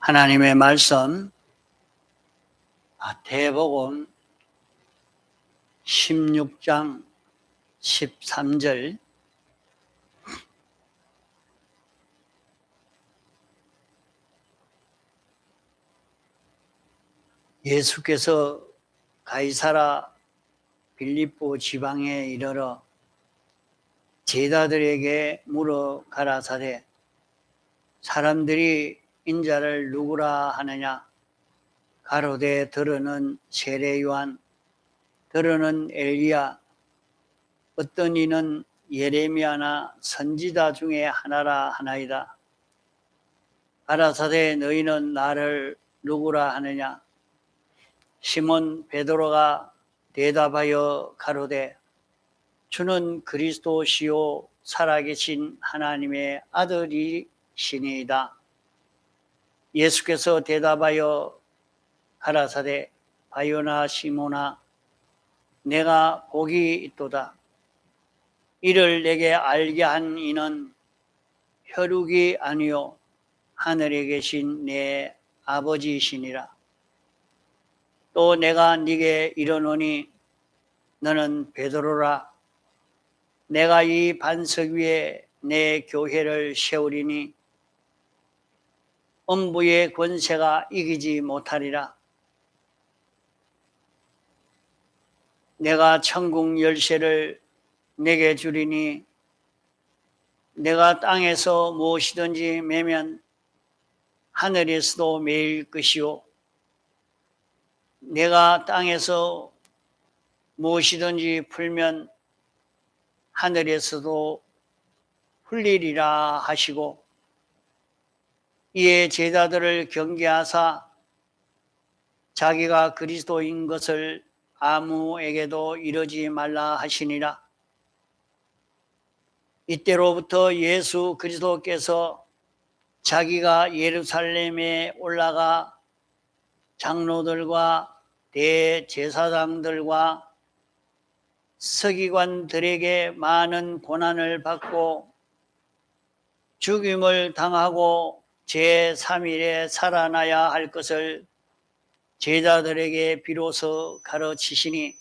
하나님의 말씀 마태복음 16장 13절 예수께서 가이사라 빌립보 지방에 이르러 제자들에게 물어 가라사대 사람들이 인자를 누구라 하느냐 가로되 들으는 세례 요한 들으는 엘리야 어떤 이는 예레미야나 선지자 중에 하나라 하나이다. 가라사대 너희는 나를 누구라 하느냐 시몬 베드로가 대답하여 가로되 주는 그리스도시요 살아계신 하나님의 아들이시니이다. 예수께서 대답하여 가라사대 바요나 시몬아 내가 복이 있도다. 이를 내게 알게 한 이는 혈육이 아니요 하늘에 계신 내 아버지이시니라. 또 내가 네게 이르노니 너는 베드로라. 내가 이 반석 위에 내 교회를 세우리니 음부의 권세가 이기지 못하리라. 내가 천국 열쇠를 내게 주리니 내가 땅에서 무엇이든지 매면 하늘에서도 매일 것이요 내가 땅에서 무엇이든지 풀면 하늘에서도 풀리리라 하시고 이에 제자들을 경계하사 자기가 그리스도인 것을 아무에게도 이르지 말라 하시니라. 이때로부터 예수 그리스도께서 자기가 예루살렘에 올라가 장로들과 대제사장들과 서기관들에게 많은 고난을 받고 죽임을 당하고 제3일에 살아나야 할 것을 제자들에게 비로소 가르치시니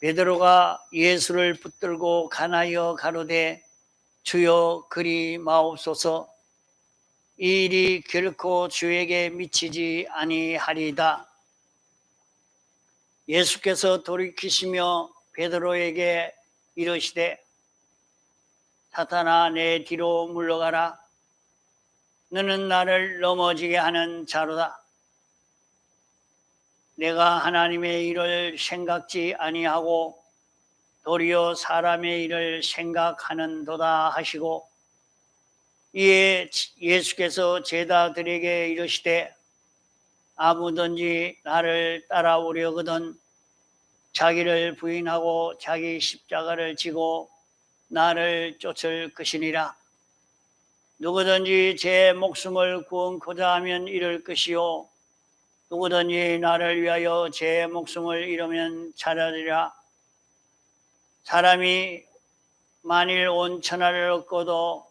베드로가 예수를 붙들고 간하여 가로되 주여 그리 마옵소서. 이 일이 결코 주에게 미치지 아니하리이다. 예수께서 돌이키시며 베드로에게 이르시되 사탄아 내 뒤로 물러가라. 너는 나를 넘어지게 하는 자로다. 내가 하나님의 일을 생각지 아니하고 도리어 사람의 일을 생각하는도다 하시고 이에 예수께서 제자들에게 이르시되 아무든지 나를 따라오려거든 자기를 부인하고 자기 십자가를 지고 나를 쫓을 것이니라. 누구든지 제 목숨을 구원코자 하면 잃을 것이요 누구든지 나를 위하여 제 목숨을 잃으면 찾으리라. 사람이 만일 온 천하를 얻고도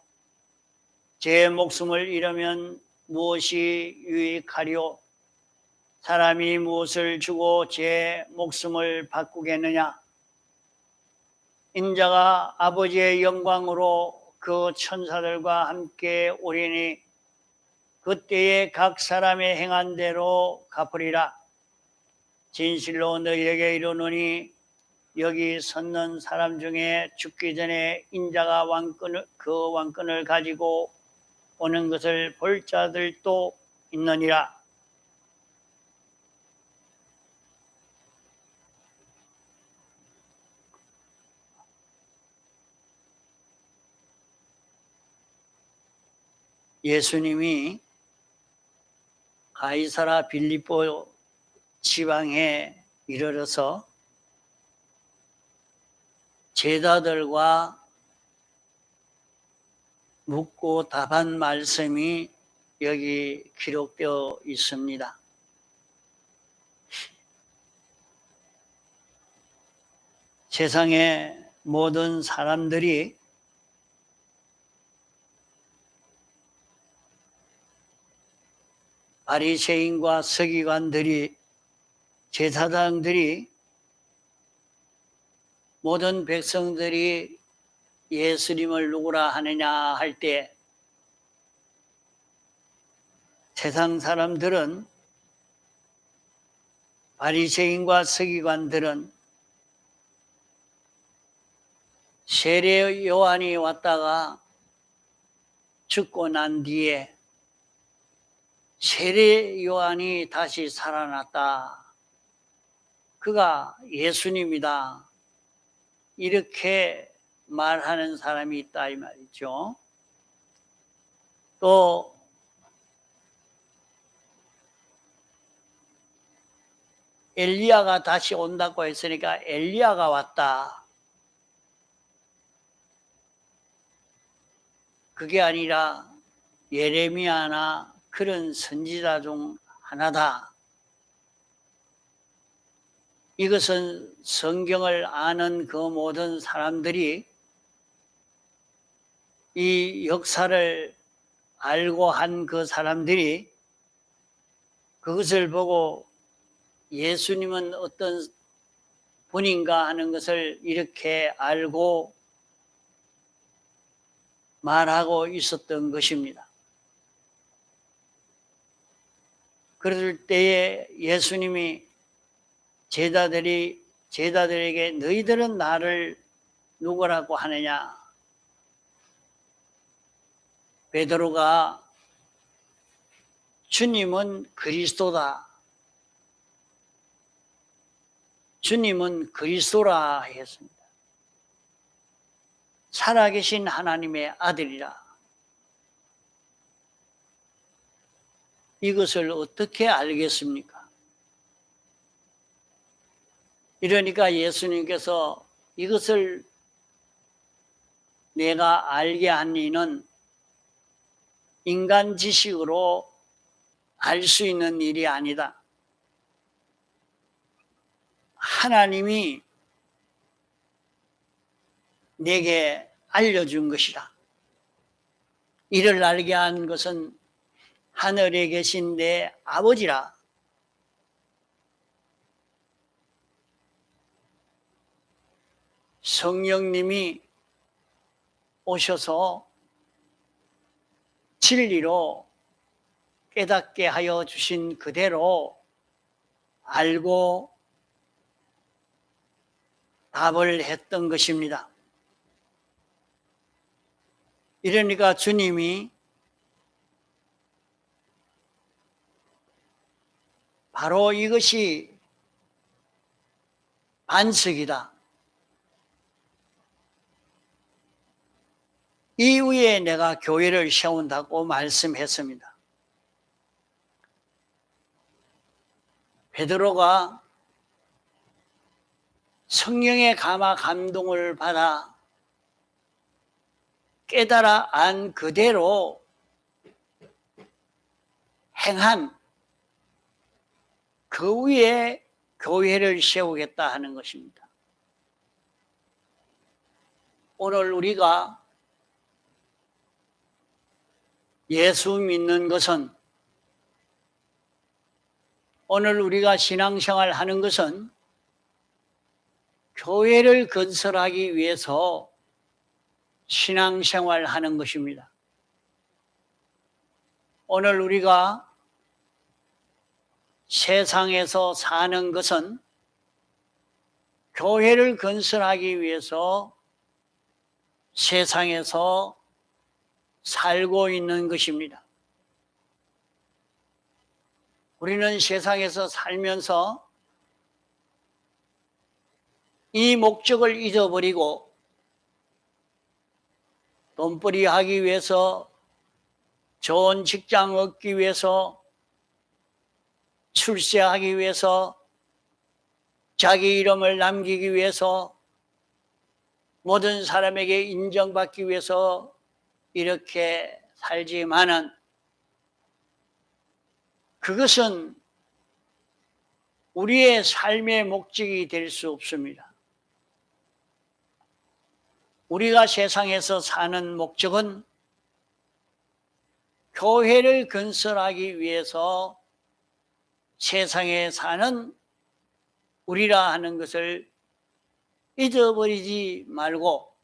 제 목숨을 잃으면 무엇이 유익하리요? 사람이 무엇을 주고 제 목숨을 바꾸겠느냐? 인자가 아버지의 영광으로 그 천사들과 함께 오리니 그때에 각 사람의 행한 대로 갚으리라. 진실로 너희에게 이르노니 여기 섰는 사람 중에 죽기 전에 인자가 그 왕권을 가지고 오는 것을 볼 자들도 있느니라. 예수님이 가이사라 빌립보 지방에 이르러서 제자들과 묻고 답한 말씀이 여기 기록되어 있습니다. 세상의 모든 사람들이 바리새인과 서기관들이, 제사장들이, 모든 백성들이 예수님을 누구라 하느냐 할 때 세상 사람들은, 바리새인과 서기관들은 세례 요한이 왔다가 죽고 난 뒤에 세례 요한이 다시 살아났다, 그가 예수님이다, 이렇게 말하는 사람이 있다 이 말이죠. 또 엘리야가 다시 온다고 했으니까 엘리야가 왔다, 그게 아니라 예레미야나 그런 선지자 중 하나다. 이것은 성경을 아는 그 모든 사람들이, 이 역사를 알고 한 그 사람들이 그것을 보고 예수님은 어떤 분인가 하는 것을 이렇게 알고 말하고 있었던 것입니다. 그럴 때에 예수님이 제자들에게 너희들은 나를 누구라고 하느냐? 베드로가 주님은 그리스도다, 주님은 그리스도라 했습니다. 살아계신 하나님의 아들이라. 이것을 어떻게 알겠습니까? 이러니까 예수님께서 이것을 내가 알게 한 이는 인간 지식으로 알 수 있는 일이 아니다. 하나님이 내게 알려준 것이다. 이를 알게 한 것은 하늘에 계신 내 아버지라. 성령님이 오셔서 진리로 깨닫게 하여 주신 그대로 알고 답을 했던 것입니다. 이러니까 주님이 바로 이것이 반석이다, 이 위에 내가 교회를 세운다고 말씀했습니다. 베드로가 성령의 감동을 받아 깨달아 안 그대로 행한 그 위에 교회를 세우겠다 하는 것입니다. 오늘 우리가 예수 믿는 것은, 오늘 우리가 신앙생활 하는 것은 교회를 건설하기 위해서 신앙생활 하는 것입니다. 오늘 우리가 세상에서 사는 것은 교회를 건설하기 위해서 세상에서 살고 있는 것입니다. 우리는 세상에서 살면서 이 목적을 잊어버리고 돈벌이 하기 위해서, 좋은 직장 얻기 위해서, 출세하기 위해서, 자기 이름을 남기기 위해서, 모든 사람에게 인정받기 위해서 이렇게 살지만은 그것은 우리의 삶의 목적이 될 수 없습니다. 우리가 세상에서 사는 목적은 교회를 건설하기 위해서 세상에 사는 우리라 하는 것을 잊어버리지 말고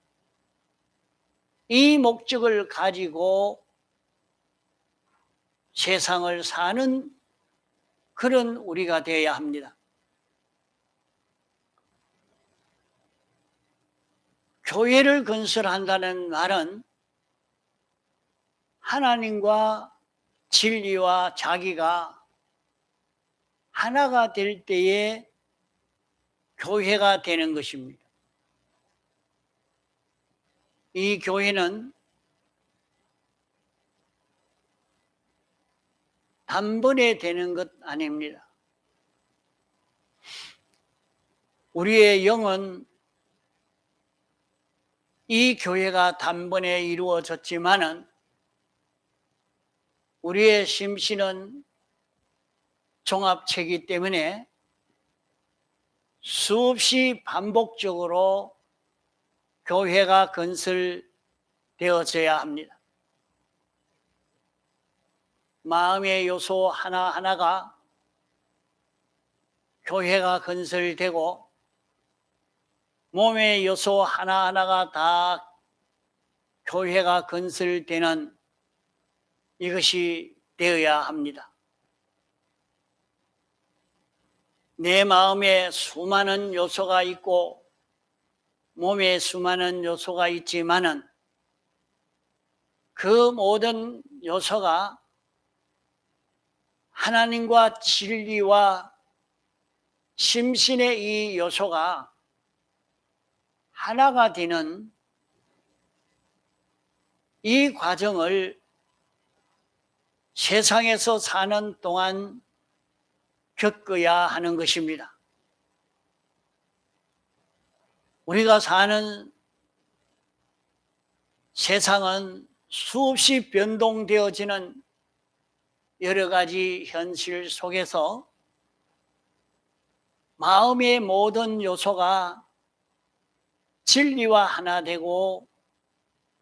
이 목적을 가지고 세상을 사는 그런 우리가 되어야 합니다. 교회를 건설한다는 말은 하나님과 진리와 자기가 하나가 될 때에 교회가 되는 것입니다. 이 교회는 단번에 되는 것 아닙니다. 우리의 영은 이 교회가 단번에 이루어졌지만은 우리의 심신은 종합체이기 때문에 수없이 반복적으로 교회가 건설되어져야 합니다. 마음의 요소 하나하나가 교회가 건설되고 몸의 요소 하나하나가 다 교회가 건설되는 이것이 되어야 합니다. 내 마음에 수많은 요소가 있고 몸에 수많은 요소가 있지만은 그 모든 요소가 하나님과 진리와 심신의 이 요소가 하나가 되는 이 과정을 세상에서 사는 동안 겪어야 하는 것입니다. 우리가 사는 세상은 수없이 변동되어지는 여러 가지 현실 속에서 마음의 모든 요소가 진리와 하나 되고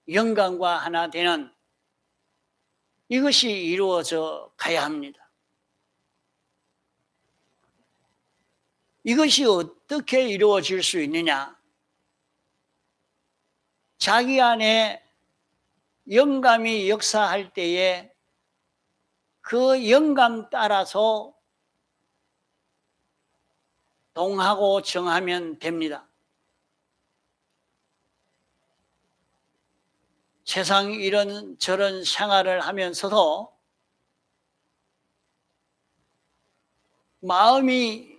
영광과 하나 되는 이것이 이루어져 가야 합니다. 이것이 어떻게 이루어질 수 있느냐? 자기 안에 영감이 역사할 때에 그 영감 따라서 동하고 정하면 됩니다. 세상 이런 저런 생활을 하면서도 마음이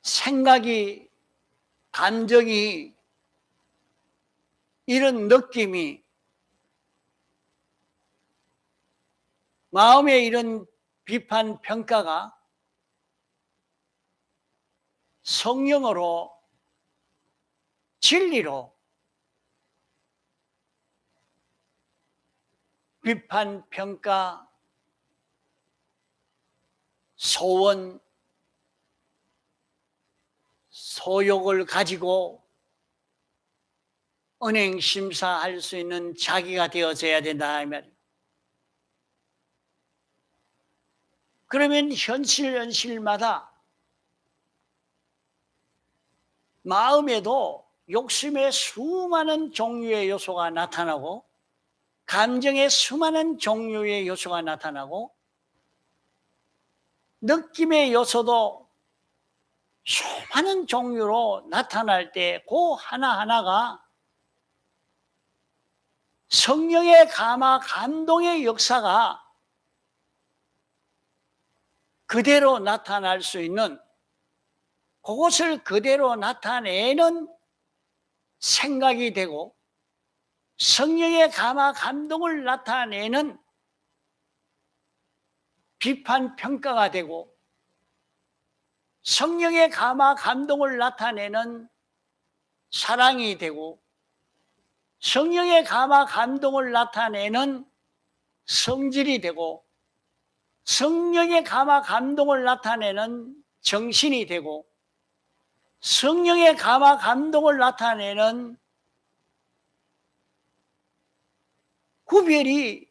생각이 감정이 이런 느낌이 마음의 이런 비판 평가가 성령으로 진리로 비판 평가 소원 소욕을 가지고 은행 심사할 수 있는 자기가 되어져야 된다 이 말이에요. 그러면 현실마다 마음에도 욕심의 수많은 종류의 요소가 나타나고 감정의 수많은 종류의 요소가 나타나고 느낌의 요소도 수많은 종류로 나타날 때 그 하나하나가 성령의 감화 감동의 역사가 그대로 나타날 수 있는 그것을 그대로 나타내는 생각이 되고 성령의 감화 감동을 나타내는 비판 평가가 되고 성령의 감화 감동을 나타내는 사랑이 되고 성령의 감화 감동을 나타내는 성질이 되고 성령의 감화 감동을 나타내는 정신이 되고 성령의 감화 감동을 나타내는 구별이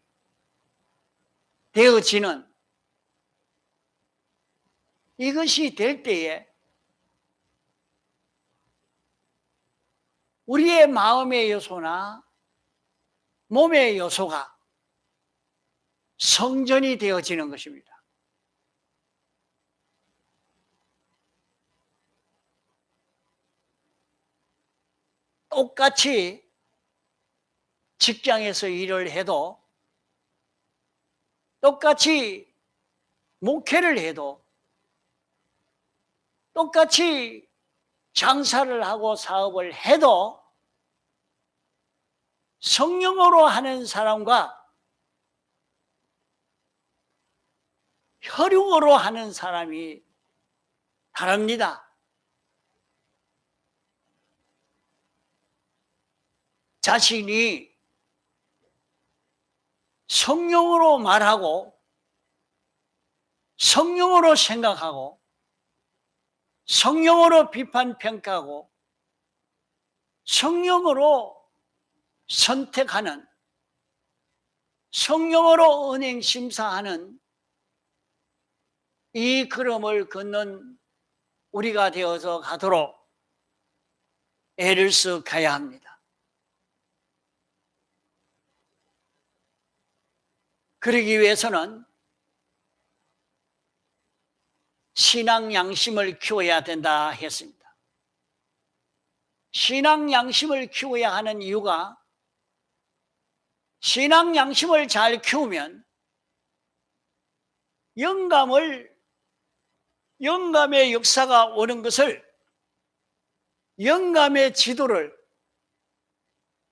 되어지는 이것이 될 때에 우리의 마음의 요소나 몸의 요소가 성전이 되어지는 것입니다. 똑같이 직장에서 일을 해도, 똑같이 목회를 해도, 똑같이 장사를 하고 사업을 해도 성령으로 하는 사람과 혈육으로 하는 사람이 다릅니다. 자신이 성령으로 말하고 성령으로 생각하고 성령으로 비판 평가하고 성령으로 선택하는, 성령으로 은행 심사하는 이 걸음을 걷는 우리가 되어서 가도록 애를 써 가야 합니다. 그러기 위해서는 신앙 양심을 키워야 된다 했습니다. 신앙 양심을 키워야 하는 이유가, 신앙 양심을 잘 키우면 영감의 역사가 오는 것을, 영감의 지도를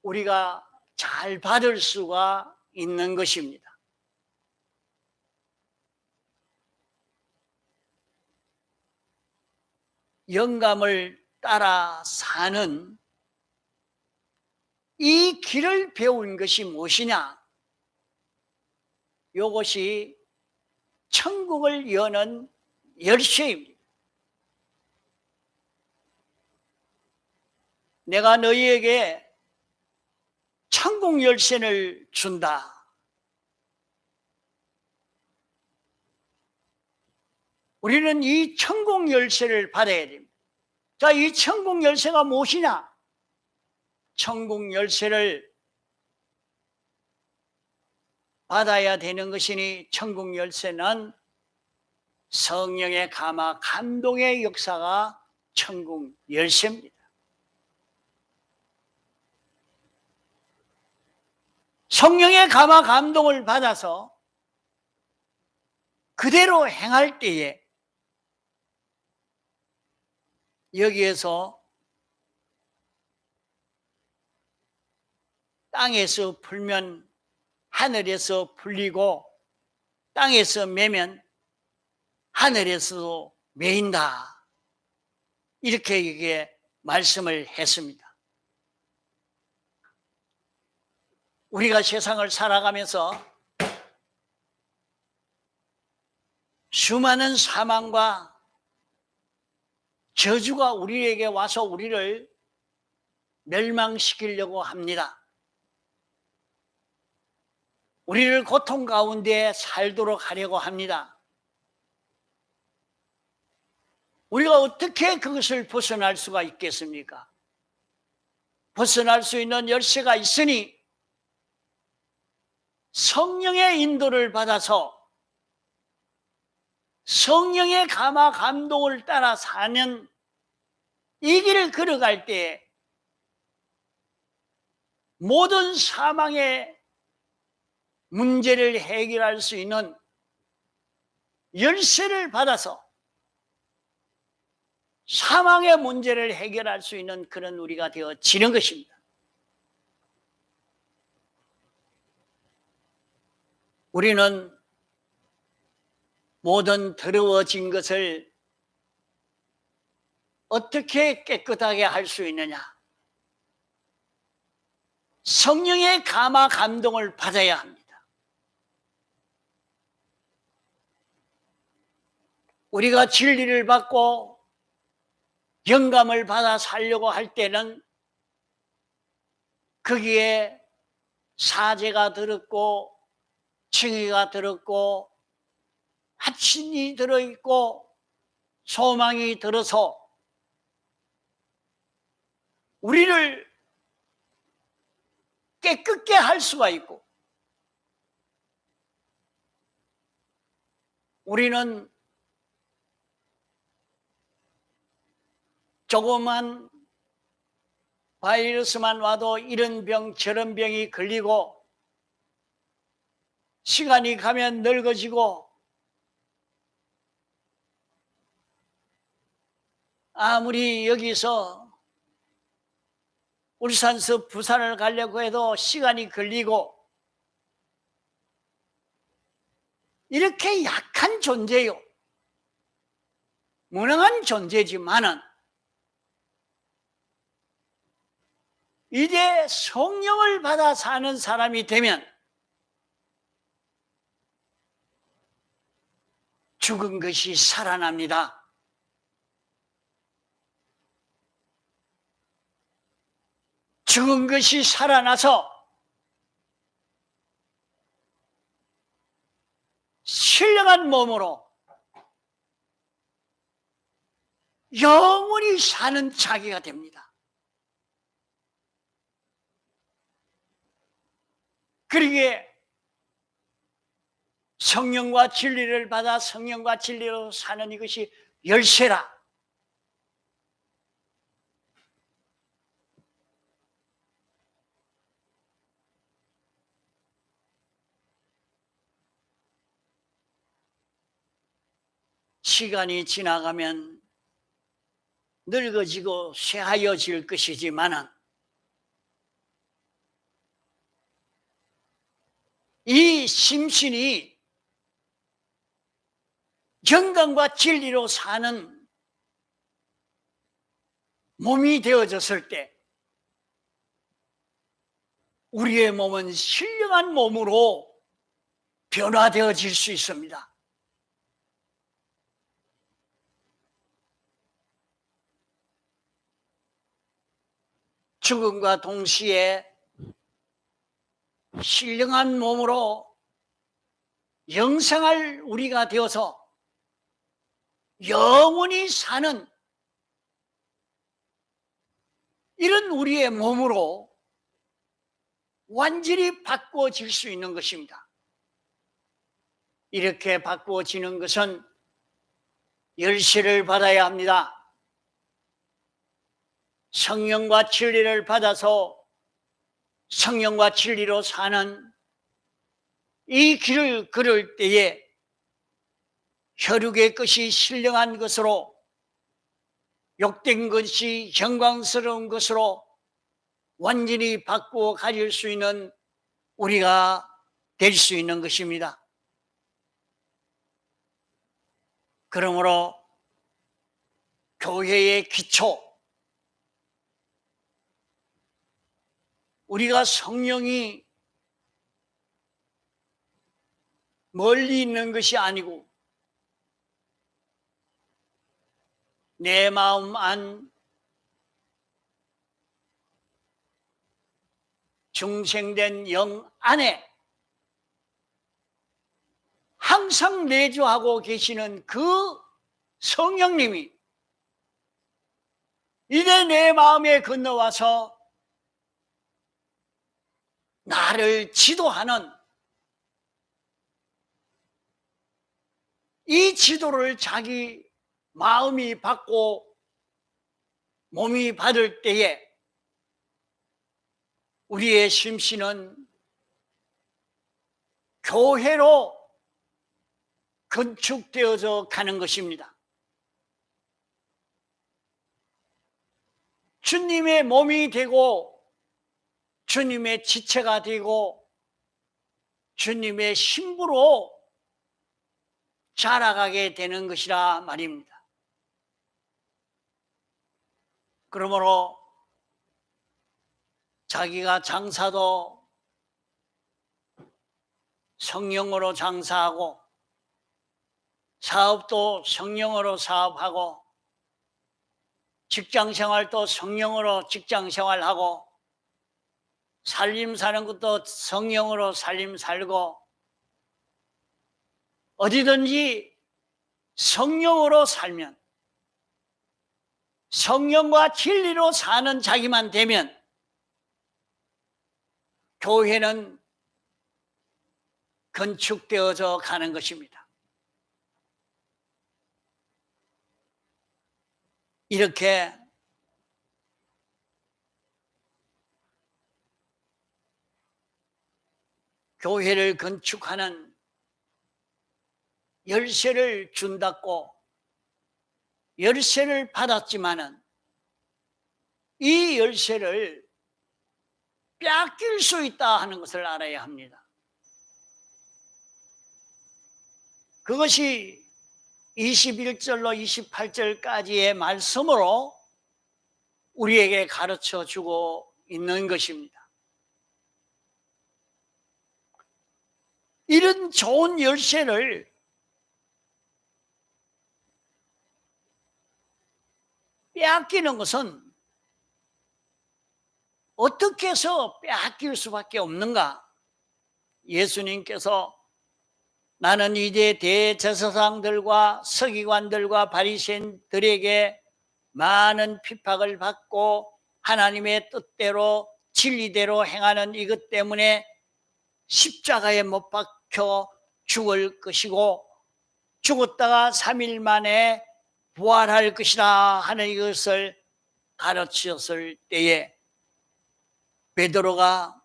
우리가 잘 받을 수가 있는 것입니다. 영감을 따라 사는 이 길을 배운 것이 무엇이냐? 이것이 천국을 여는 열쇠입니다. 내가 너희에게 천국 열쇠를 준다. 우리는 이 천국 열쇠를 받아야 됩니다. 자, 이 천국 열쇠가 무엇이냐? 천국 열쇠를 받아야 되는 것이니, 천국 열쇠는 성령의 감화 감동의 역사가 천국 열쇠입니다. 성령의 감화 감동을 받아서 그대로 행할 때에 여기에서 땅에서 풀면 하늘에서 풀리고, 땅에서 매면 하늘에서도 매인다. 이렇게 이게 말씀을 했습니다. 우리가 세상을 살아가면서 수많은 사망과 저주가 우리에게 와서 우리를 멸망시키려고 합니다. 우리를 고통 가운데 살도록 하려고 합니다. 우리가 어떻게 그것을 벗어날 수가 있겠습니까? 벗어날 수 있는 열쇠가 있으니 성령의 인도를 받아서 성령의 감화 감동을 따라 사는 이 길을 걸어갈 때 모든 사망의 문제를 해결할 수 있는 열쇠를 받아서 사망의 문제를 해결할 수 있는 그런 우리가 되어지는 것입니다. 우리는 모든 더러워진 것을 어떻게 깨끗하게 할 수 있느냐? 성령의 감화 감동을 받아야 합니다. 우리가 진리를 받고 영감을 받아 살려고 할 때는 거기에 사제가 들었고 칭의가 들었고 하친이 들어있고 소망이 들어서 우리를 깨끗게 할 수가 있고, 우리는 조그만 바이러스만 와도 이런 병 저런 병이 걸리고 시간이 가면 늙어지고, 아무리 여기서 울산서 부산을 가려고 해도 시간이 걸리고, 이렇게 약한 존재요, 무능한 존재지만은 이제 성령을 받아 사는 사람이 되면 죽은 것이 살아납니다. 죽은 것이 살아나서 신령한 몸으로 영원히 사는 자기가 됩니다. 그러기에 성령과 진리를 받아 성령과 진리로 사는 이것이 열쇠라. 시간이 지나가면 늙어지고 쇠하여질 것이지만은 이 심신이 영광과 진리로 사는 몸이 되어졌을 때 우리의 몸은 신령한 몸으로 변화되어질 수 있습니다. 죽음과 동시에 신령한 몸으로 영생할 우리가 되어서 영원히 사는 이런 우리의 몸으로 완전히 바꾸어질 수 있는 것입니다. 이렇게 바꾸어지는 것은 열쇠를 받아야 합니다. 성령과 진리를 받아서 성령과 진리로 사는 이 길을 걸을 때에 혈육의 것이 신령한 것으로, 욕된 것이 영광스러운 것으로 완전히 바꾸어 가질 수 있는 우리가 될 수 있는 것입니다. 그러므로 교회의 기초, 우리가 성령이 멀리 있는 것이 아니고 내 마음 안 중생된 영 안에 항상 내주하고 계시는 그 성령님이 이제 내 마음에 건너와서 나를 지도하는 이 지도를 자기 마음이 받고 몸이 받을 때에 우리의 심신은 교회로 건축되어져 가는 것입니다. 주님의 몸이 되고 주님의 지체가 되고 주님의 신부로 자라가게 되는 것이라 말입니다. 그러므로 자기가 장사도 성령으로 장사하고 사업도 성령으로 사업하고 직장생활도 성령으로 직장생활하고 살림 사는 것도 성령으로 살림 살고 어디든지 성령으로 살면 성령과 진리로 사는 자기만 되면 교회는 건축되어져 가는 것입니다. 이렇게 교회를 건축하는 열쇠를 준다고 열쇠를 받았지만은 이 열쇠를 빼앗길 수 있다 하는 것을 알아야 합니다. 그것이 21절로 28절까지의 말씀으로 우리에게 가르쳐 주고 있는 것입니다. 이런 좋은 열쇠를 빼앗기는 것은 어떻게 해서 빼앗길 수밖에 없는가? 예수님께서 나는 이제 대제사장들과 서기관들과 바리새인들에게 많은 핍박을 받고 하나님의 뜻대로 진리대로 행하는 이것 때문에 십자가에 못 박혀 죽을 것이고 죽었다가 3일 만에 부활할 것이라 하는 이것을 가르쳤을 때에 베드로가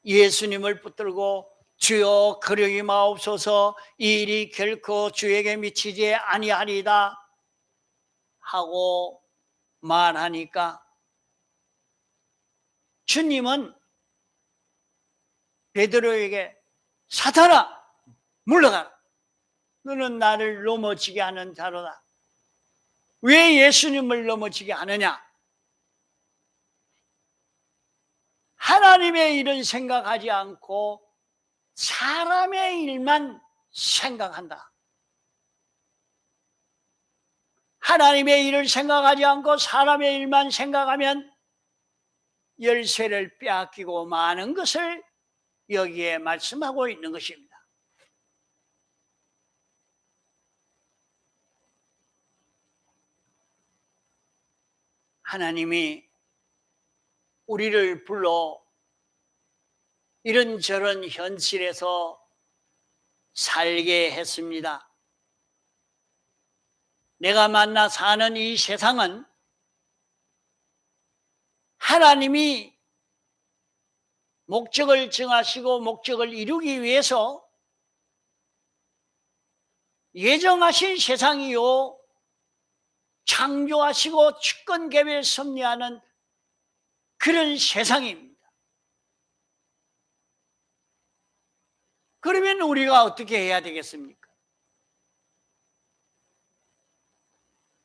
예수님을 붙들고 주여 그러기 마옵소서, 이 일이 결코 주에게 미치지 아니하리다 하고 말하니까 주님은 베드로에게 사탄아 물러가라, 너는 나를 넘어지게 하는 자로다. 왜 예수님을 넘어지게 하느냐? 하나님의 일은 생각하지 않고 사람의 일만 생각한다. 하나님의 일을 생각하지 않고 사람의 일만 생각하면 열쇠를 빼앗기고 마는 것을 여기에 말씀하고 있는 것입니다. 하나님이 우리를 불러 이런저런 현실에서 살게 했습니다. 내가 만나 사는 이 세상은 하나님이 목적을 정하시고 목적을 이루기 위해서 예정하신 세상이요, 창조하시고 주권 개별 섭리하는 그런 세상입니다. 그러면 우리가 어떻게 해야 되겠습니까?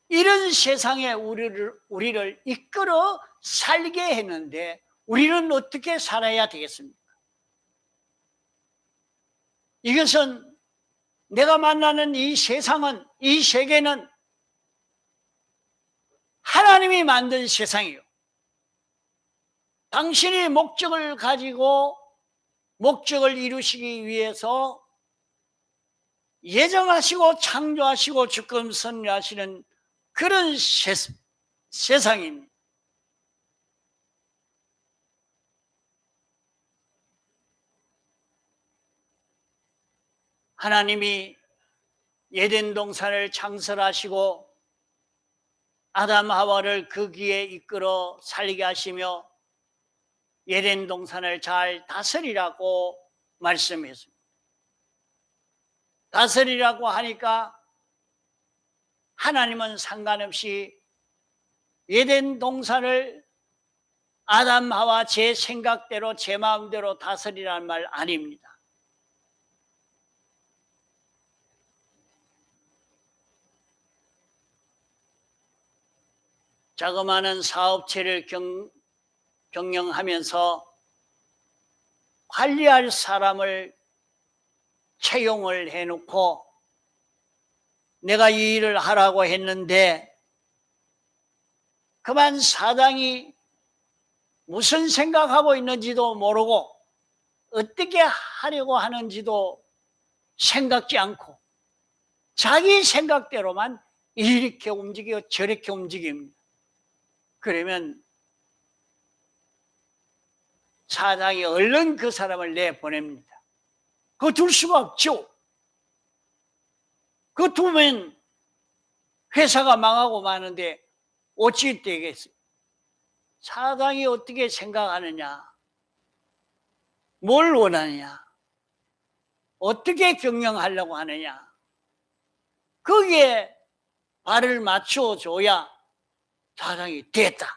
이런 세상에 우리를 이끌어 살게 했는데 우리는 어떻게 살아야 되겠습니까? 이것은 내가 만나는 이 세상은, 이 세계는 하나님이 만든 세상이요, 당신이 목적을 가지고 목적을 이루시기 위해서 예정하시고 창조하시고 주권 섭리하시는 그런 세상입니다. 하나님이 에덴 동산을 창설하시고 아담 하와를 거기에 이끌어 살게 하시며 에덴 동산을 잘 다스리라고 말씀했습니다. 다스리라고 하니까 하나님은 상관없이 에덴 동산을 아담 하와 제 생각대로 제 마음대로 다스리라는 말 아닙니다. 자그마한 사업체를 경영하면서 관리할 사람을 채용을 해놓고 내가 이 일을 하라고 했는데 그만 사장이 무슨 생각하고 있는지도 모르고 어떻게 하려고 하는지도 생각지 않고 자기 생각대로만 이렇게 움직여 저렇게 움직입니다. 그러면 사장이 얼른 그 사람을 내보냅니다. 그거 둘 수가 없죠. 그거 두면 회사가 망하고 마는데 어찌 되겠어요? 사장이 어떻게 생각하느냐, 뭘 원하느냐, 어떻게 경영하려고 하느냐, 거기에 발을 맞춰줘야 사장이 됐다,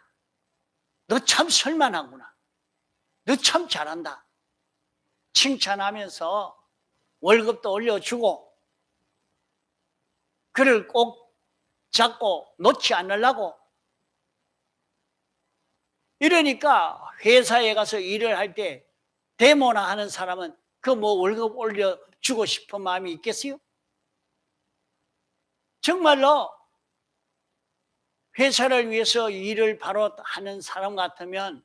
너 참 설만하구나, 너 참 잘한다, 칭찬하면서 월급도 올려주고, 그를 꼭 잡고 놓지 않으려고. 이러니까 회사에 가서 일을 할 때 데모나 하는 사람은 그 뭐 월급 올려주고 싶은 마음이 있겠어요? 정말로 회사를 위해서 일을 바로 하는 사람 같으면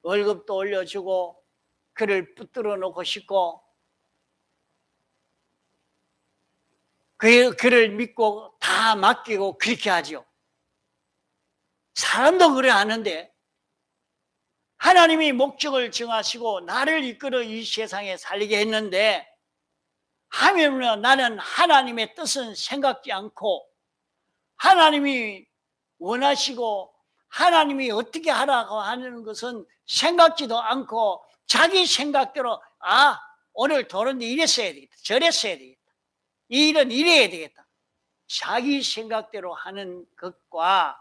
월급도 올려주고 그를 붙들어 놓고 싶고 그를 믿고 다 맡기고 그렇게 하죠. 사람도 그래 하는데 하나님이 목적을 정하시고 나를 이끌어 이 세상에 살게 했는데 하물며 나는 하나님의 뜻은 생각지 않고 하나님이 원하시고 하나님이 어떻게 하라고 하는 것은 생각지도 않고 자기 생각대로 오늘 도는데 이랬어야 되겠다, 저랬어야 되겠다, 이 일은 이래야 되겠다, 자기 생각대로 하는 것과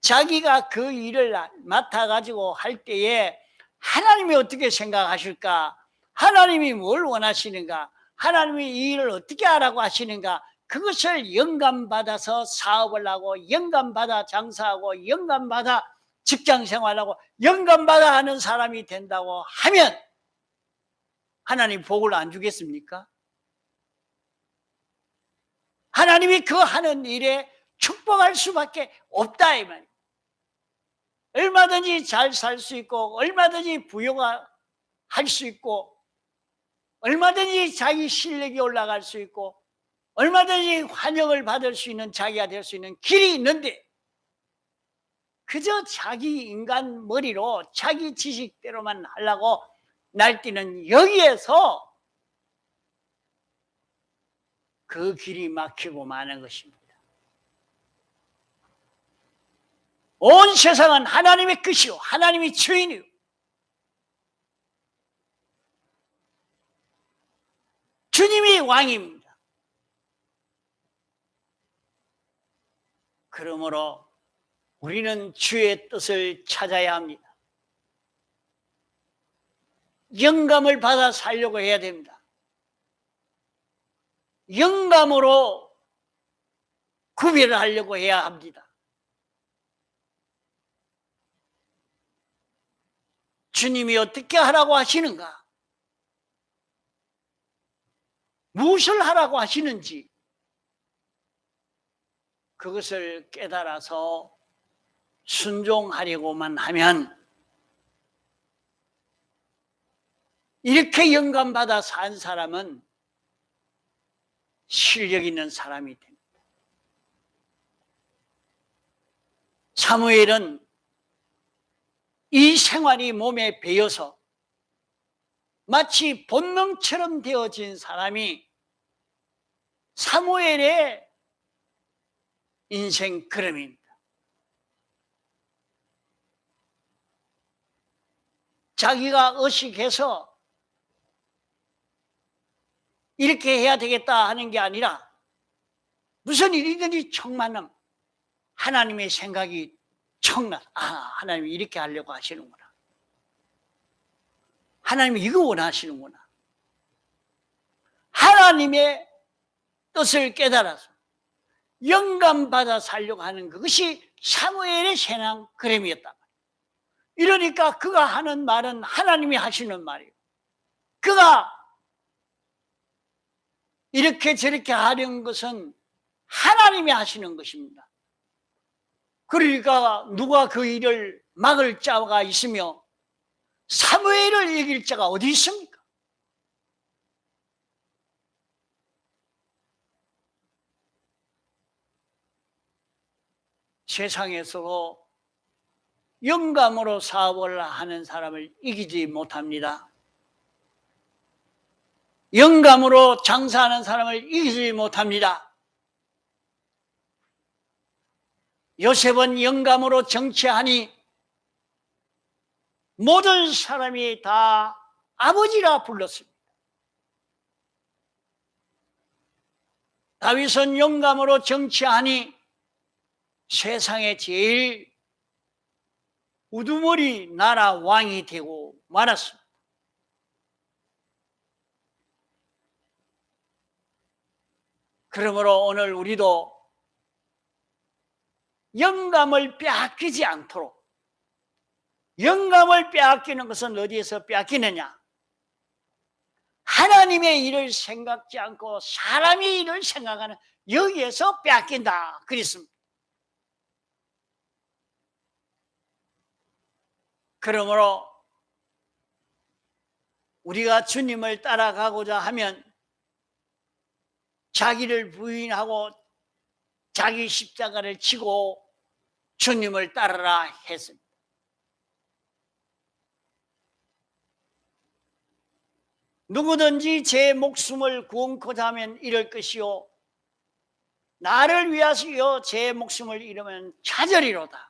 자기가 그 일을 맡아가지고 할 때에 하나님이 어떻게 생각하실까, 하나님이 뭘 원하시는가, 하나님이 이 일을 어떻게 하라고 하시는가, 그것을 영감받아서 사업을 하고 영감받아 장사하고 영감받아 직장생활하고 영감받아 하는 사람이 된다고 하면 하나님 복을 안 주겠습니까? 하나님이 그 하는 일에 축복할 수밖에 없다 이 말이에요. 얼마든지 잘 살 수 있고 얼마든지 부여가 할 수 있고 얼마든지 자기 실력이 올라갈 수 있고 얼마든지 환영을 받을 수 있는 자기가 될 수 있는 길이 있는데 그저 자기 인간 머리로 자기 지식대로만 하려고 날뛰는 여기에서 그 길이 막히고 마는 것입니다. 온 세상은 하나님의 것이요 하나님이 주인이요 주님이 왕입니다. 그러므로 우리는 주의 뜻을 찾아야 합니다. 영감을 받아 살려고 해야 됩니다. 영감으로 구별을 하려고 해야 합니다. 주님이 어떻게 하라고 하시는가? 무엇을 하라고 하시는지 그것을 깨달아서 순종하려고만 하면 이렇게 영감받아 산 사람은 실력 있는 사람이 됩니다. 사무엘은 이 생활이 몸에 배어서 마치 본능처럼 되어진 사람이 사무엘의 인생 걸음입니다. 자기가 의식해서 이렇게 해야 되겠다 하는 게 아니라 무슨 일이든지 척만남 하나님의 생각이 척나 하나님이 이렇게 하려고 하시는구나, 하나님이 이거 원하시는구나, 하나님의 뜻을 깨달아서 영감받아 살려고 하는 그것이 사무엘의 신앙 걸음이었다. 이러니까 그가 하는 말은 하나님이 하시는 말이에요. 그가 이렇게 저렇게 하려는 것은 하나님이 하시는 것입니다. 그러니까 누가 그 일을 막을 자가 있으며 사무엘을 이길 자가 어디 있습니까? 세상에서도 영감으로 사업을 하는 사람을 이기지 못합니다. 영감으로 장사하는 사람을 이기지 못합니다. 요셉은 영감으로 정치하니 모든 사람이 다 아버지라 불렀습니다. 다윗은 영감으로 정치하니 세상에 제일 우두머리 나라 왕이 되고 말았습니다. 그러므로 오늘 우리도 영감을 빼앗기지 않도록, 영감을 빼앗기는 것은 어디에서 빼앗기느냐? 하나님의 일을 생각지 않고 사람의 일을 생각하는 여기에서 빼앗긴다 그랬습니다. 그러므로 우리가 주님을 따라가고자 하면 자기를 부인하고 자기 십자가를 지고 주님을 따르라 했습니다. 누구든지 제 목숨을 구원코자 하면 잃을 것이요 나를 위하여 제 목숨을 잃으면 찾으리로다.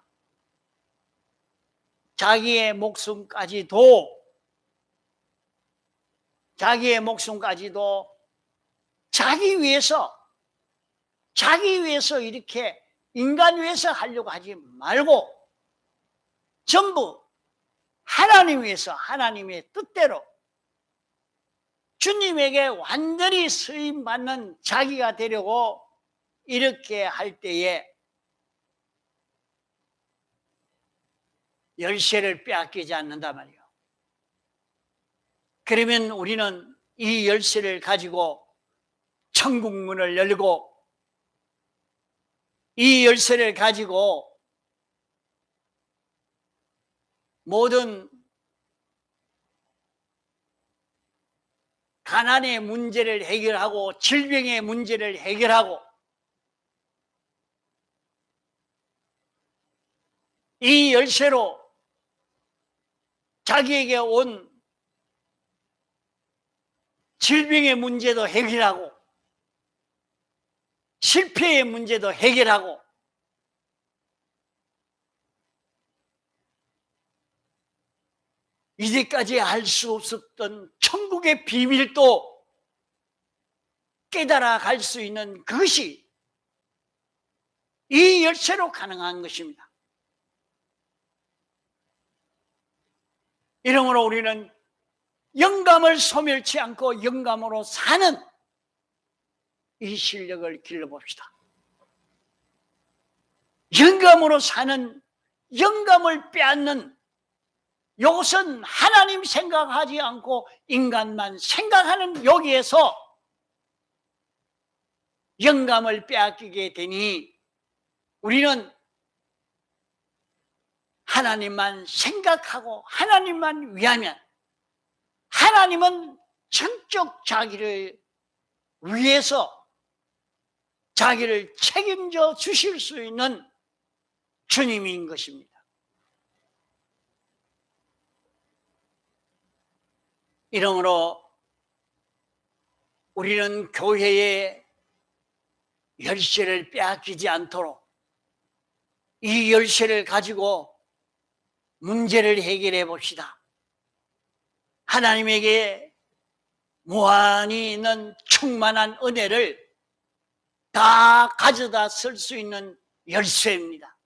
자기의 목숨까지도 자기 위해서 이렇게 인간 위해서 하려고 하지 말고 전부 하나님 위해서 하나님의 뜻대로 주님에게 완전히 쓰임받는 자기가 되려고 이렇게 할 때에 열쇠를 빼앗기지 않는단 말이에요. 그러면 우리는 이 열쇠를 가지고 천국 문을 열고 이 열쇠를 가지고 모든 가난의 문제를 해결하고 질병의 문제를 해결하고 이 열쇠로 자기에게 온 질병의 문제도 해결하고 실패의 문제도 해결하고 이제까지 알 수 없었던 천국의 비밀도 깨달아 갈 수 있는 그것이 이 열쇠로 가능한 것입니다. 이러므로 우리는 영감을 소멸치 않고 영감으로 사는 이 실력을 길러봅시다. 영감으로 사는, 영감을 빼앗는, 이것은 하나님 생각하지 않고 인간만 생각하는 여기에서 영감을 빼앗기게 되니 우리는 하나님만 생각하고 하나님만 위하면 하나님은 전적 자기를 위해서 자기를 책임져 주실 수 있는 주님인 것입니다. 이러므로 우리는 교회의 열쇠를 빼앗기지 않도록 이 열쇠를 가지고 문제를 해결해 봅시다. 하나님에게 무한히 있는 충만한 은혜를 다 가져다 쓸 수 있는 열쇠입니다.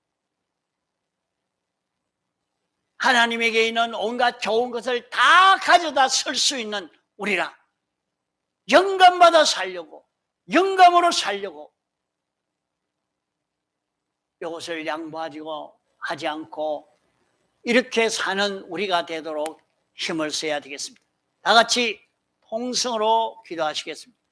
하나님에게 있는 온갖 좋은 것을 다 가져다 쓸 수 있는 우리라 영감받아 살려고, 영감으로 살려고 이것을 양보하지고 하지 않고 이렇게 사는 우리가 되도록 힘을 써야 되겠습니다. 다 같이 통성으로 기도하시겠습니다.